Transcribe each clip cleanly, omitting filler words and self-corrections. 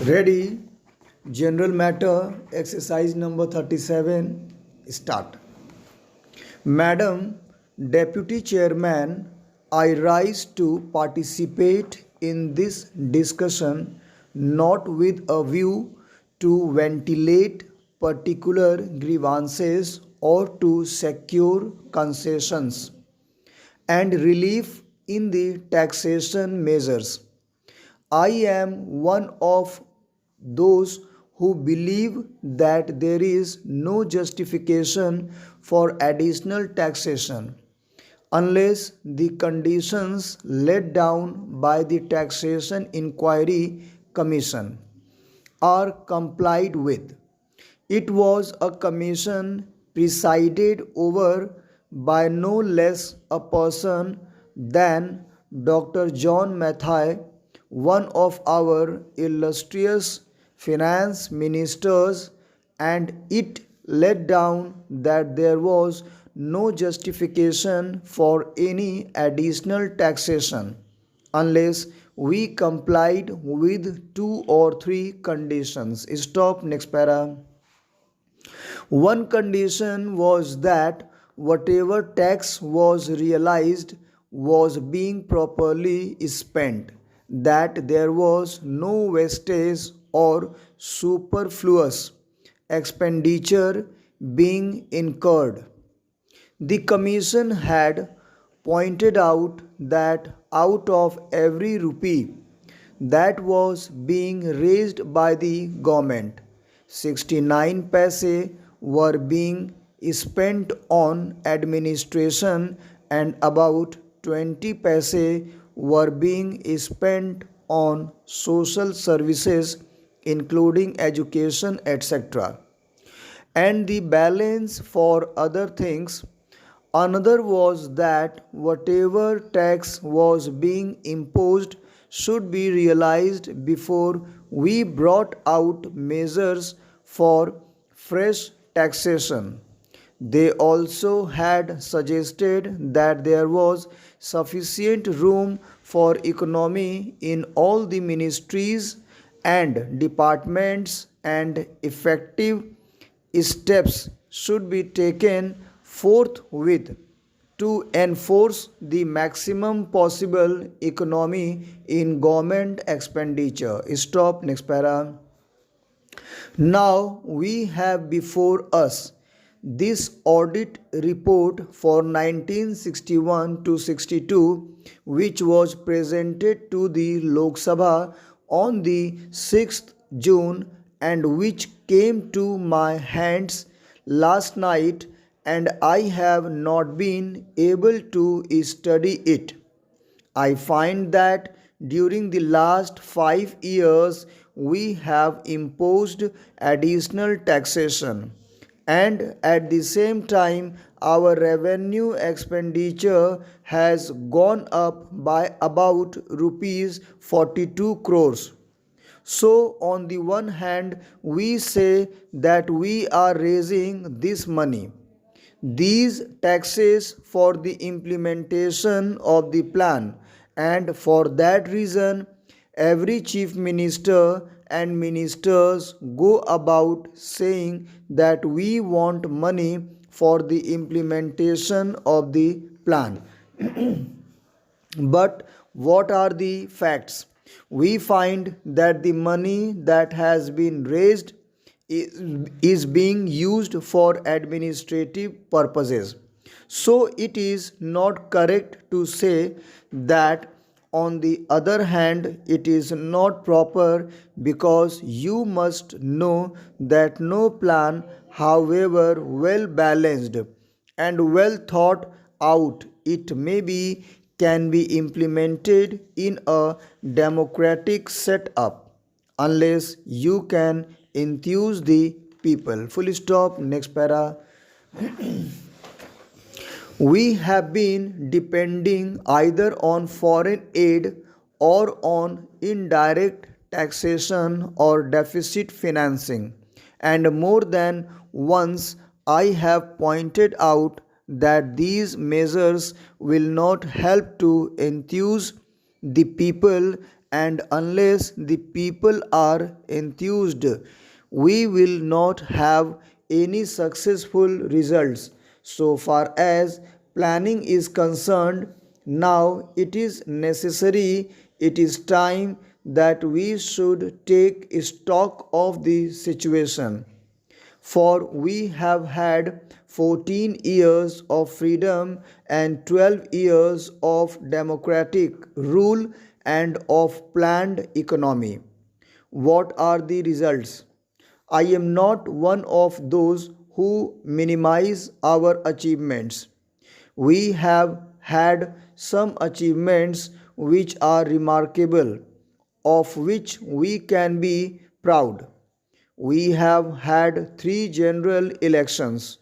Ready? General matter, exercise number 37. Start. Madam Deputy Chairman, I rise to participate in this discussion not with a view to ventilate particular grievances or to secure concessions and relief in the taxation measures. I am one of those who believe that there is no justification for additional taxation unless the conditions laid down by the Taxation Inquiry Commission are complied with. It was a commission presided over by no less a person than Dr. John Mathai, one of our illustrious finance ministers, and it laid down that there was no justification for any additional taxation unless we complied with two or three conditions. Stop, next para. One condition was that whatever tax was realized was being properly spent, that there was no wastage or superfluous expenditure being incurred. The Commission had pointed out that out of every rupee that was being raised by the government, 69 paise were being spent on administration and about 20 paise were being spent on social services including education, etc., and the balance for other things. Another was that whatever tax was being imposed should be realized before we brought out measures for fresh taxation. They also had suggested that there was sufficient room for economy in all the ministries and departments, and effective steps should be taken forthwith to enforce the maximum possible economy in government expenditure. Stop, next para. Now we have before us this audit report for 1961 to 62, which was presented to the Lok Sabha on the 6th June and which came to my hands last night, and I have not been able to study it. I find that during the last 5 years we have imposed additional taxation, and at the same time our revenue expenditure has gone up by about rupees 42 crores. So, on the one hand, we say that we are raising this money, these taxes, for the implementation of the plan, and for that reason every chief minister and ministers go about saying that we want money for the implementation of the plan. But what are the facts? We find that the money that has been raised is being used for administrative purposes. So it is not correct to say that. On the other hand, it is not proper, because you must know that no plan, however well balanced and well thought out it may be, can be implemented in a democratic setup unless you can enthuse the people. Full stop. Next para. We have been depending either on foreign aid or on indirect taxation or deficit financing, and more than once I have pointed out that these measures will not help to enthuse the people and unless the people are enthused, we will not have any successful results. So far as planning is concerned, now it is necessary, it is time that we should take stock of the situation. For we have had 14 years of freedom and 12 years of democratic rule and of planned economy. What are the results? I am not one of those who minimize our achievements. We have had some achievements which are remarkable, of which we can be proud. We have had three general elections,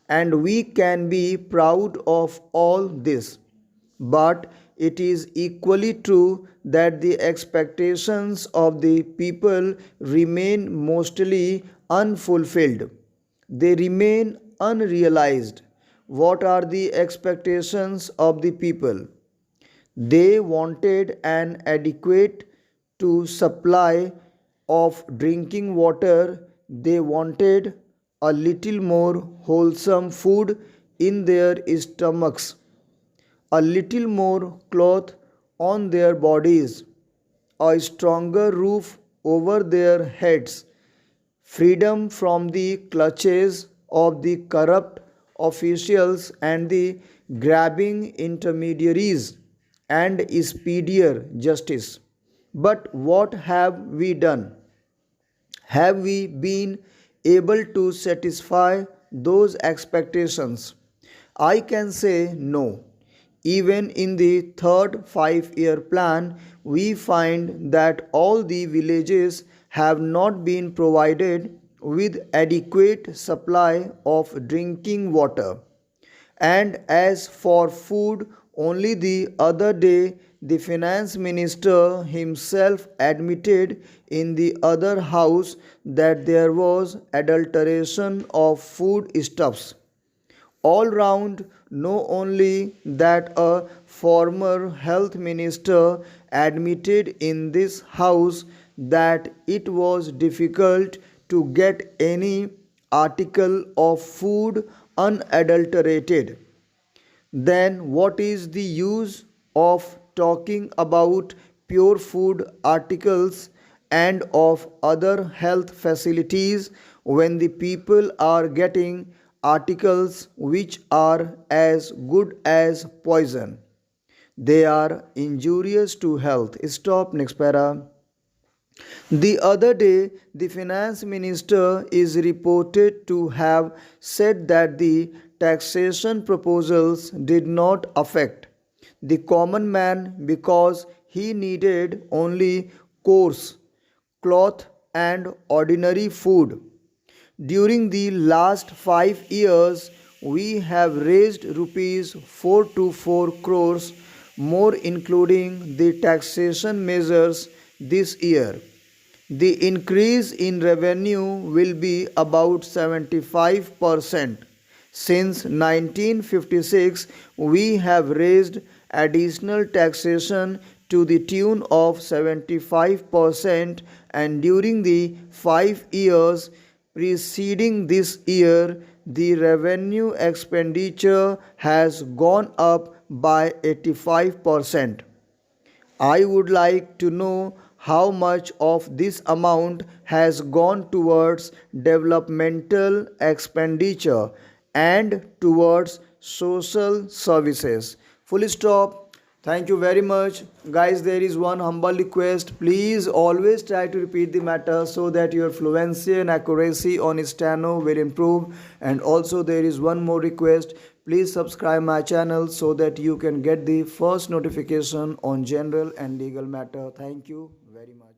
and we can be proud of all this. But it is equally true that the expectations of the people remain mostly unfulfilled. They remain unrealized. What are the expectations of the people? They wanted an adequate to supply of drinking water. They wanted a little more wholesome food in their stomachs, a little more cloth on their bodies, a stronger roof over their heads, freedom from the clutches of the corrupt officials and the grabbing intermediaries, and speedier justice. But what have we done? Have we been able to satisfy those expectations? I can say no. Even in the third 5 year plan, we find that all the villages have not been provided with adequate supply of drinking water. And as for food, only the other day the finance minister himself admitted in the other house that there was adulteration of food stuffs. All round, know only that a former health minister admitted in this house that it was difficult to get any article of food unadulterated. Then what is the use of talking about pure food articles and of other health facilities when the people are getting articles which are as good as poison? They are injurious to health. Stop, next para. The other day, the finance minister is reported to have said that the taxation proposals did not affect the common man because he needed only coarse cloth and ordinary food. During the last 5 years, we have raised rupees 4 to 4 crores more, including the taxation measures this year. The increase in revenue will be about 75%. Since 1956, we have raised additional taxation to the tune of 75%, and during the 5 years preceding this year, the revenue expenditure has gone up by 85%. I would like to know how much of this amount has gone towards developmental expenditure and towards social services. Full stop. Thank you very much. Guys, there is one humble request. Please always try to repeat the matter so that your fluency and accuracy on steno will improve. And also there is one more request. Please subscribe my channel so that you can get the first notification on general and legal matter. Thank you very much.